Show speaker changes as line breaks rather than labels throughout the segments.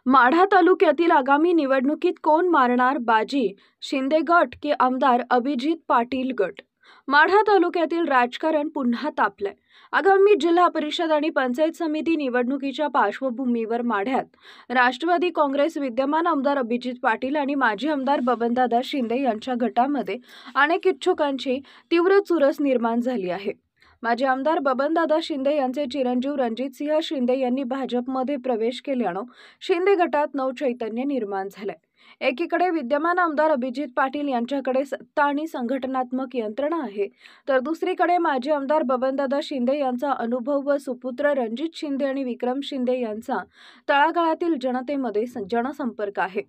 माढा तालुक्यातील आगामी निवडणुकीत कोण मारणार बाजी, शिंदे गट की आमदार अभिजित पाटील गट? माढा तालुक्यातील राजकारण पुन्हा तापलंय. आगामी जिल्हा परिषद आणि पंचायत समिती निवडणुकीच्या पार्श्वभूमीवर माढ्यात राष्ट्रवादी काँग्रेस विद्यमान आमदार अभिजित पाटील आणि माजी आमदार बबनदादा शिंदे यांच्या गटामध्ये अनेक इच्छुकांची तीव्र चुरस निर्माण झाली आहे. माजी आमदार बबनदादा शिंदे यांचे चिरंजीव रणजितसिंह शिंदे यांनी भाजपमध्ये प्रवेश केल्यानं शिंदे गटात नवचैतन्य निर्माण झालंय. एकीकडे विद्यमान आमदार अभिजित पाटील यांच्याकडे सत्ता आणि संघटनात्मक यंत्रणा आहे, तर दुसरीकडे माजी आमदार बबनदादा शिंदे यांचा अनुभव व सुपुत्र रणजित शिंदे आणि विक्रम शिंदे यांचा तळागाळातील जनतेमध्ये जनसंपर्क आहे.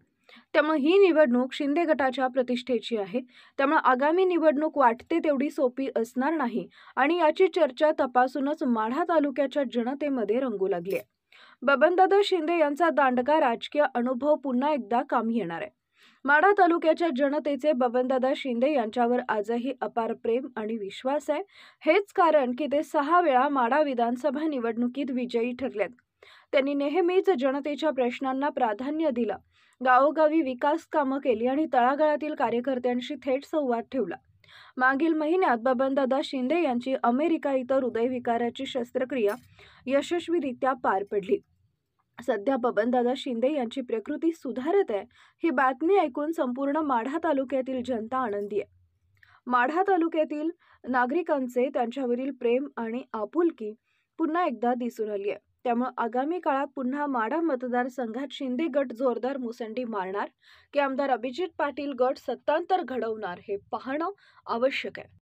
त्यामुळे ही निवडणूक शिंदे गटाच्या प्रतिष्ठेची आहे. त्यामुळे आगामी निवडणूक वाटते तेवढी सोपी असणार नाही आणि याची चर्चा तपासूनच माढा तालुक्याच्या जनतेमध्ये रंगू लागली आहे. बबनदादा शिंदे यांचा दांडगा राजकीय अनुभव पुन्हा एकदा कामी येणार आहे. माढा तालुक्याच्या जनतेचे बबनदादा शिंदे यांच्यावर आजही अपार प्रेम आणि विश्वास आहे. हेच कारण की ते 6 वेळा माढा विधानसभा निवडणुकीत विजयी ठरलेत. त्यांनी नेहमीच जनतेच्या प्रश्नांना प्राधान्य दिलं, गावोगावी विकास कामं केली आणि तळागाळातील कार्यकर्त्यांशी थेट संवाद ठेवला. मागील महिन्यात बबनदादा शिंदे यांची अमेरिका इथं हृदयविकाराची शस्त्रक्रिया यशस्वीरित्या पार पडली. सध्या बबनदादा शिंदे यांची प्रकृती सुधारत आहे. ही बातमी ऐकून संपूर्ण माढा तालुक्यातील जनता आनंदी आहे. माढा तालुक्यातील नागरिकांचे त्यांच्यावरील प्रेम आणि आपुलकी पुन्हा एकदा दिसून आली आहे. त्यामुळे आगामी काळात पुन्हा माढा मतदारसंघात शिंदे गट जोरदार मुसंडी मारणार की आमदार अभिजित पाटील गट सत्तांतर घडवणार हे पाहणं आवश्यक आहे.